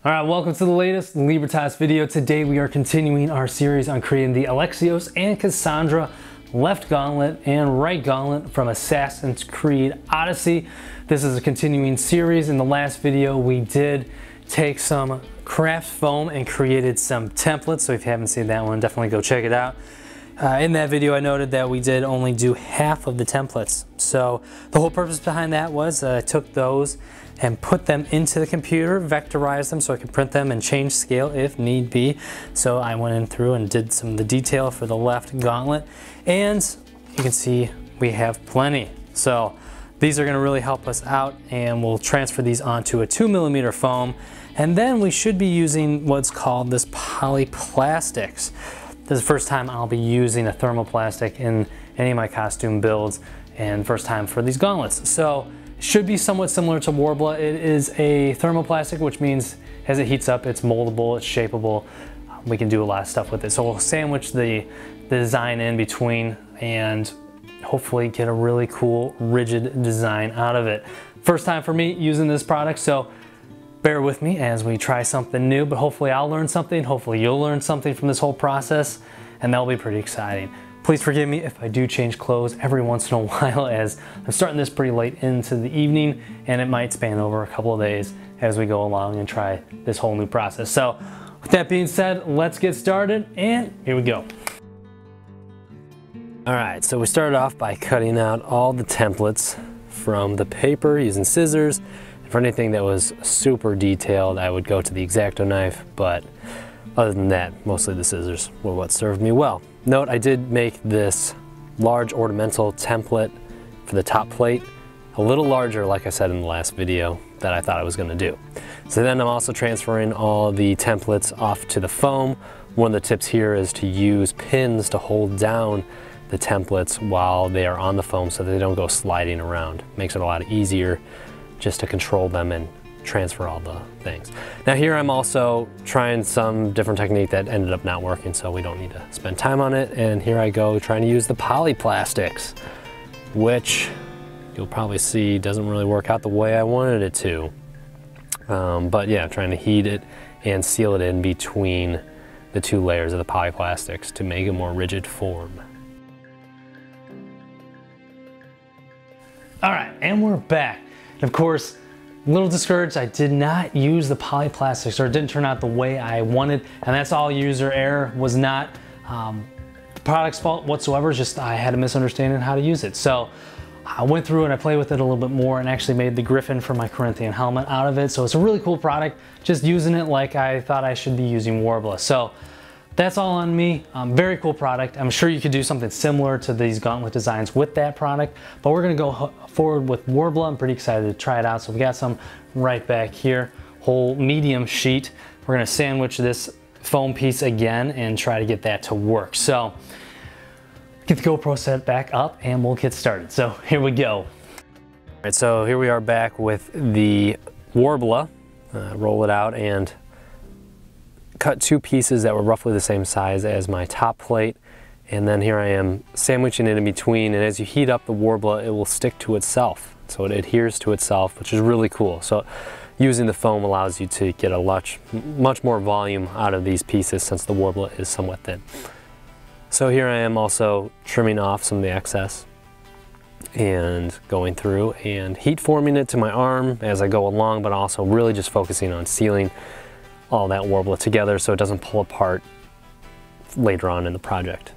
All right, welcome to the latest Libertas video. Today we are continuing our series on creating the Alexios and Kassandra left gauntlet and right gauntlet from Assassin's Creed Odyssey. This is a continuing series. In the last video we did take some craft foam and created some templates, so if you haven't seen that one, definitely go check it out. In that video I noted that we did only do half of the templates. So the whole purpose behind that was I took those and put them into the computer, vectorized them so I could print them and change scale if need be. So I went in through and did some of the detail for the left gauntlet, and you can see we have plenty. So these are gonna really help us out, and we'll transfer these onto a 2mm foam, and then we should be using what's called this polyplastics. This is the first time I'll be using a thermoplastic in any of my costume builds, and first time for these gauntlets. So it should be somewhat similar to Warbler. It is a thermoplastic, which means as it heats up, it's moldable, it's shapeable. We can do a lot of stuff with it. So we'll sandwich the design in between and hopefully get a really cool, rigid design out of it. First time for me using this product, so bear with me as we try something new, but hopefully I'll learn something, hopefully you'll learn something from this whole process, and that'll be pretty exciting. Please forgive me if I do change clothes every once in a while, as I'm starting this pretty late into the evening, and it might span over a couple of days as we go along and try this whole new process. So with that being said, let's get started, and here we go. All right, so we started off by cutting out all the templates from the paper using scissors. For anything that was super detailed, I would go to the X-Acto knife, but other than that, mostly the scissors were what served me well. Note, I did make this large ornamental template for the top plate a little larger, like I said in the last video, that I thought I was gonna do. So then I'm also transferring all the templates off to the foam. One of the tips here is to use pins to hold down the templates while they are on the foam so that they don't go sliding around. Makes it a lot easier just to control them and transfer all the things. Now here I'm also trying some different technique that ended up not working, so we don't need to spend time on it. And here I go trying to use the polyplastics, which you'll probably see doesn't really work out the way I wanted it to. But yeah, trying to heat it and seal it in between the two layers of the polyplastics to make a more rigid form. All right, and we're back. And of course, a little discouraged, I did not use the polyplastics, or it didn't turn out the way I wanted, and that's all user error. Was not the product's fault whatsoever, just I had a misunderstanding how to use it. So I went through and I played with it a little bit more and actually made the Griffin for my Corinthian helmet out of it. So it's a really cool product, just using it like I thought I should be using Warbler. So that's all on me. Very cool product. I'm sure you could do something similar to these gauntlet designs with that product, but we're gonna go forward with Warbler. I'm pretty excited to try it out. So we got some right back here, whole medium sheet. We're gonna sandwich this foam piece again and try to get that to work. So get the GoPro set back up and we'll get started. So here we go. All right, so here we are back with the Warbler. Roll it out and cut two pieces that were roughly the same size as my top plate, and then here I am sandwiching it in between, and as you heat up the Warbler, it will stick to itself. So it adheres to itself, which is really cool. So using the foam allows you to get a much more volume out of these pieces since the Warbler is somewhat thin. So here I am also trimming off some of the excess and going through and heat forming it to my arm as I go along, but also really just focusing on sealing all that Warbler together so it doesn't pull apart later on in the project.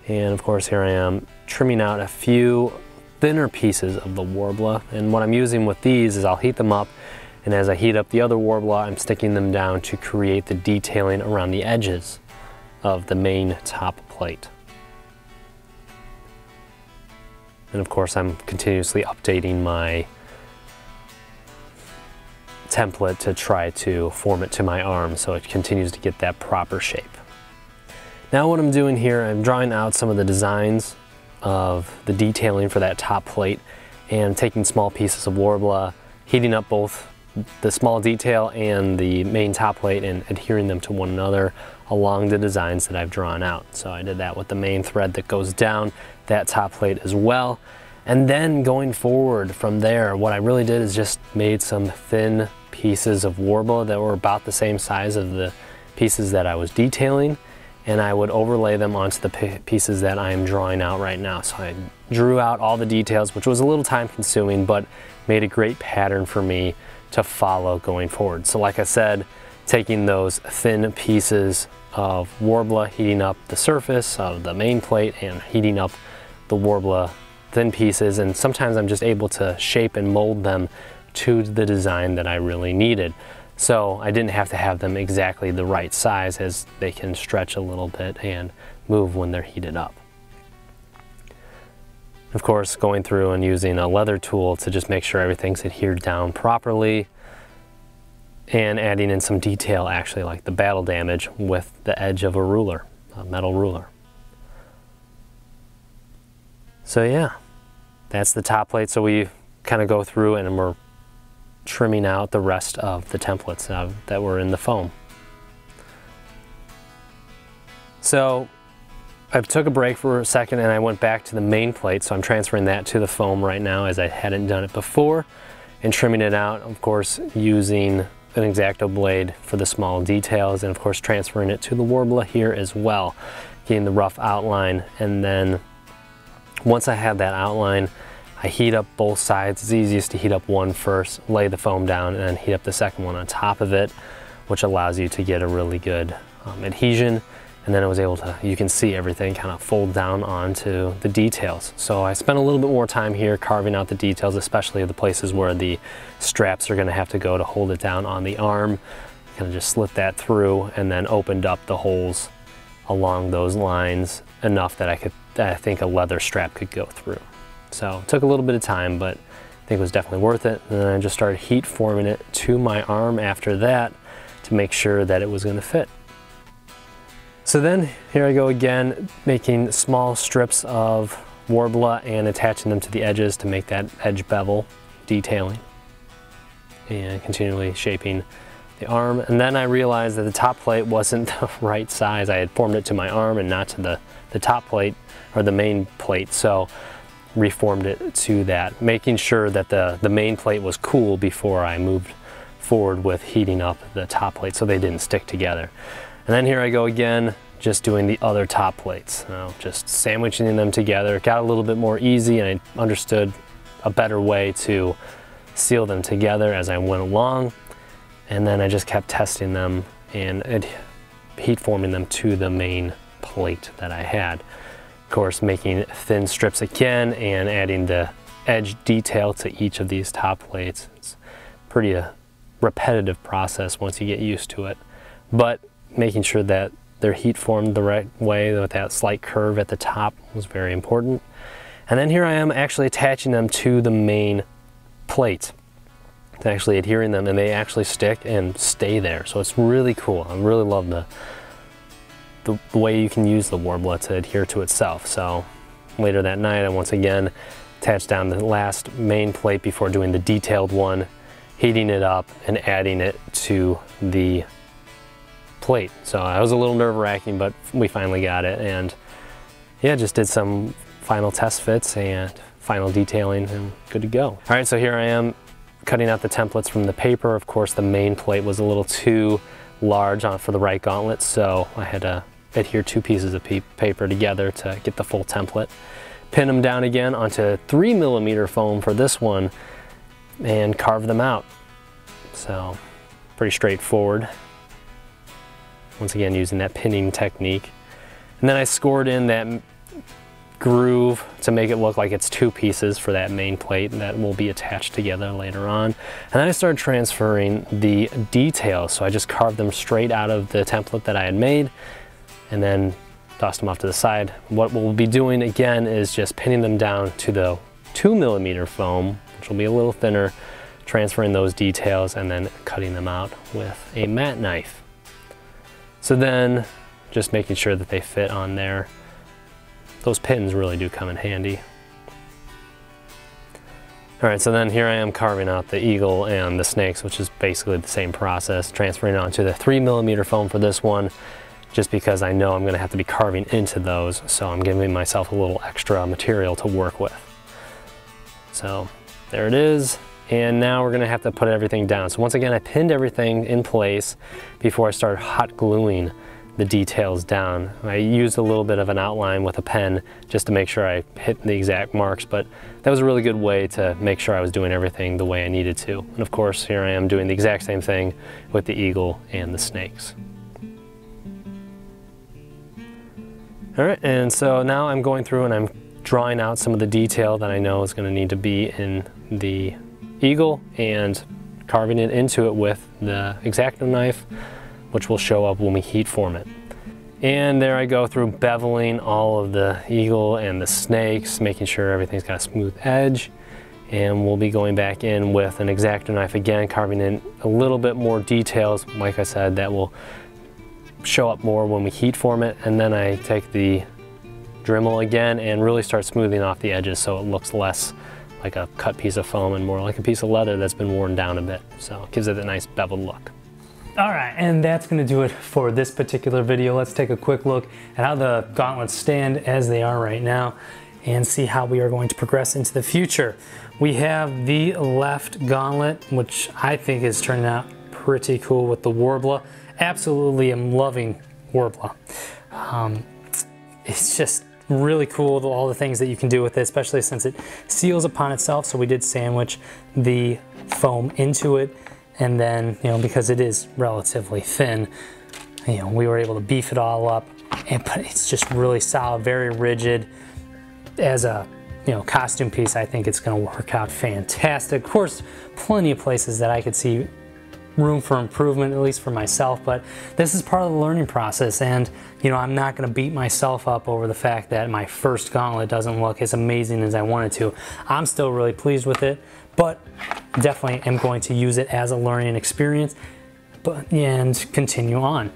And of course here I am trimming out a few thinner pieces of the Warbler, and what I'm using with these is I'll heat them up, and as I heat up the other Warbler I'm sticking them down to create the detailing around the edges of the main top plate. And of course I'm continuously updating my template to try to form it to my arm so it continues to get that proper shape. Now what I'm doing here, I'm drawing out some of the designs of the detailing for that top plate and taking small pieces of Warbler, heating up both the small detail and the main top plate and adhering them to one another along the designs that I've drawn out. So I did that with the main thread that goes down that top plate as well. And then going forward from there, what I really did is just made some thin pieces of Worbla that were about the same size of the pieces that I was detailing, and I would overlay them onto the pieces that I am drawing out right now. So I drew out all the details, which was a little time consuming, but made a great pattern for me to follow going forward. So like I said, taking those thin pieces of Worbla, heating up the surface of the main plate and heating up the Worbla thin pieces, and sometimes I'm just able to shape and mold them to the design that I really needed. So I didn't have to have them exactly the right size, as they can stretch a little bit and move when they're heated up. Of course, going through and using a leather tool to just make sure everything's adhered down properly, and adding in some detail, actually like the battle damage with the edge of a ruler, a metal ruler. So yeah, that's the top plate. So we kind of go through and we're trimming out the rest of the templates that were in the foam. So I took a break for a second and I went back to the main plate, so I'm transferring that to the foam right now as I hadn't done it before, and trimming it out, of course, using an X-Acto blade for the small details, and of course transferring it to the Worbla here as well, getting the rough outline. And then once I have that outline, I heat up both sides. It's easiest to heat up one first, lay the foam down, and then heat up the second one on top of it, which allows you to get a really good adhesion. And then I was able to, you can see everything kind of fold down onto the details. So I spent a little bit more time here carving out the details, especially the places where the straps are going to have to go to hold it down on the arm. Kind of just slit that through and then opened up the holes along those lines enough that I think a leather strap could go through. So it took a little bit of time, but I think it was definitely worth it. And then I just started heat forming it to my arm after that to make sure that it was going to fit. So then here I go again, making small strips of Worbla and attaching them to the edges to make that edge bevel detailing, and continually shaping the arm. And then I realized that the top plate wasn't the right size. I had formed it to my arm and not to the top plate or the main plate. So reformed it to that, making sure that the main plate was cool before I moved forward with heating up the top plate so they didn't stick together. And then here I go again, just doing the other top plates, just sandwiching them together. It got a little bit more easy, and I understood a better way to seal them together as I went along. And then I just kept testing them and heat forming them to the main plate that I had. Of course, making thin strips again and adding the edge detail to each of these top plates. It's pretty a repetitive process once you get used to it, but making sure that they're heat formed the right way with that slight curve at the top was very important. And then here I am actually attaching them to the main plate, actually adhering them, and they actually stick and stay there. So it's really cool. I really love the way you can use the Worbla to adhere to itself. So later that night I once again attached down the last main plate before doing the detailed one, heating it up and adding it to the plate. So I was a little nerve-wracking, but we finally got it, and yeah, just did some final test fits and final detailing and good to go. All right, so here I am cutting out the templates from the paper. Of course, the main plate was a little too large for the right gauntlet, so I had to adhere two pieces of paper together to get the full template. Pin them down again onto 3mm foam for this one and carve them out. So pretty straightforward. Once again, using that pinning technique. And then I scored in that groove to make it look like it's two pieces for that main plate that will be attached together later on. And then I started transferring the details. So I just carved them straight out of the template that I had made and then tossed them off to the side. What we'll be doing again is just pinning them down to the 2mm foam, which will be a little thinner, transferring those details and then cutting them out with a mat knife. So then just making sure that they fit on there. Those pins really do come in handy. All right, so then here I am carving out the eagle and the snakes, which is basically the same process, transferring it onto the 3mm foam for this one, just because I know I'm gonna have to be carving into those, so I'm giving myself a little extra material to work with. So there it is, And now we're gonna have to put everything down. So once again, I pinned everything in place before I started hot gluing the details down. I used a little bit of an outline with a pen just to make sure I hit the exact marks, but that was a really good way to make sure I was doing everything the way I needed to. And of course, here I am doing the exact same thing with the eagle and the snakes. All right, and so now I'm going through and I'm drawing out some of the detail that I know is going to need to be in the eagle and carving it into it with the X-Acto knife, which will show up when we heat form it. And there I go through beveling all of the eagle and the snakes, making sure everything's got a smooth edge. And we'll be going back in with an X-Acto knife again, carving in a little bit more details. Like I said, that will show up more when we heat form it. And then I take the Dremel again and really start smoothing off the edges so it looks less like a cut piece of foam and more like a piece of leather that's been worn down a bit. So it gives it a nice beveled look. All right, and that's gonna do it for this particular video. Let's take a quick look at how the gauntlets stand as they are right now and see how we are going to progress into the future. We have the left gauntlet, which I think is turning out pretty cool with the Warbler. Absolutely am loving Warbler. It's just really cool, all the things that you can do with it, especially since it seals upon itself. So we did sandwich the foam into it, and then, you know, because it is relatively thin, you know, we were able to beef it all up, but it's just really solid, very rigid. As a, you know, costume piece, I think it's going to work out fantastic. Of course, plenty of places that I could see room for improvement, at least for myself, but this is part of the learning process. And you know, I'm not going to beat myself up over the fact that my first gauntlet doesn't look as amazing as I wanted to. I'm still really pleased with it, but definitely am going to use it as a learning experience and continue on.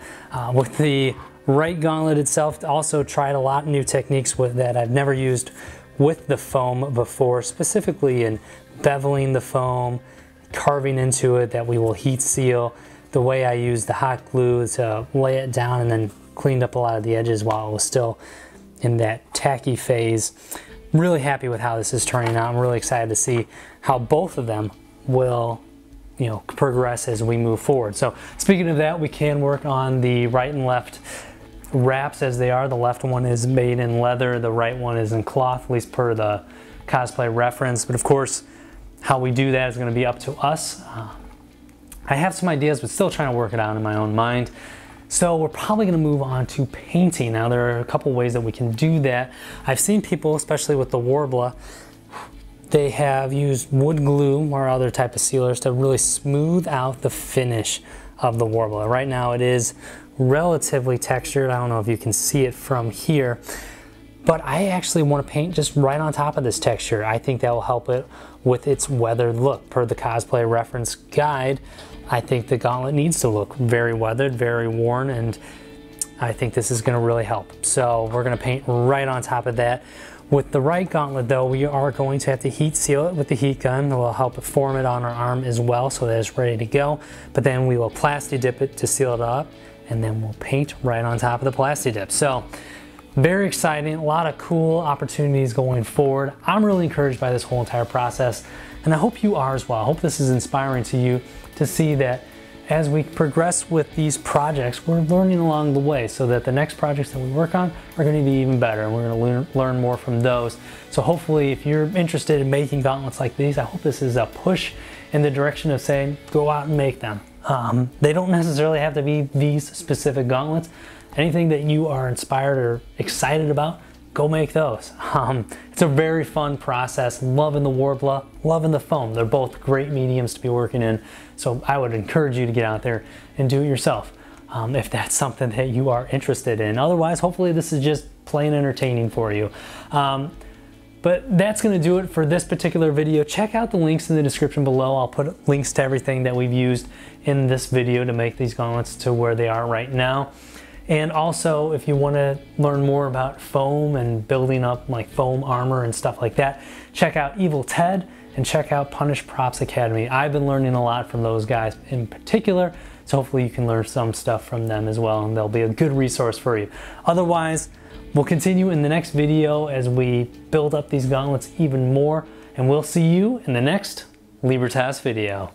With the right gauntlet itself, also tried a lot of new techniques with that I've never used with the foam before, specifically in beveling the foam, carving into it that we will heat seal, the way I used the hot glue to lay it down and then cleaned up a lot of the edges while it was still in that tacky phase. Really happy with how this is turning out. I'm really excited to see how both of them will, you know, progress as we move forward. So speaking of that, we can work on the right and left wraps as they are. The left one is made in leather, the right one is in cloth, at least per the cosplay reference. But of course, how we do that is going to be up to us. I have some ideas, but still trying to work it out in my own mind. So we're probably going to move on to painting. Now there are a couple ways that we can do that. I've seen people, especially with the Warbler, they have used wood glue or other type of sealers to really smooth out the finish of the Warbler. Right now it is relatively textured. I don't know if you can see it from here, but I actually want to paint just right on top of this texture. I think that will help it with its weathered look. Per the cosplay reference guide, I think the gauntlet needs to look very weathered, very worn, and I think this is going to really help. So we're going to paint right on top of that. With the right gauntlet though, we are going to have to heat seal it with the heat gun. It will help form it on our arm as well so that it's ready to go. But then we will plasti dip it to seal it up, and then we'll paint right on top of the plasti dip. So very exciting, a lot of cool opportunities going forward. I'm really encouraged by this whole entire process, and I hope you are as well. I hope this is inspiring to you to see that as we progress with these projects, we're learning along the way so that the next projects that we work on are going to be even better, and we're going to learn more from those. So hopefully if you're interested in making gauntlets like these, I hope this is a push in the direction of saying, go out and make them. They don't necessarily have to be these specific gauntlets. Anything that you are inspired or excited about, go make those. It's a very fun process. Loving the Warbler, loving the foam. They're both great mediums to be working in. So I would encourage you to get out there and do it yourself if that's something that you are interested in. Otherwise, hopefully this is just plain entertaining for you. But that's going to do it for this particular video. Check out the links in the description below. I'll put links to everything that we've used in this video to make these gauntlets to where they are right now. And also, if you want to learn more about foam and building up like foam armor and stuff like that, check out Evil Ted and check out Punish Props Academy. I've been learning a lot from those guys in particular, so hopefully you can learn some stuff from them as well, and they'll be a good resource for you. Otherwise, we'll continue in the next video as we build up these gauntlets even more, and we'll see you in the next Libertas video.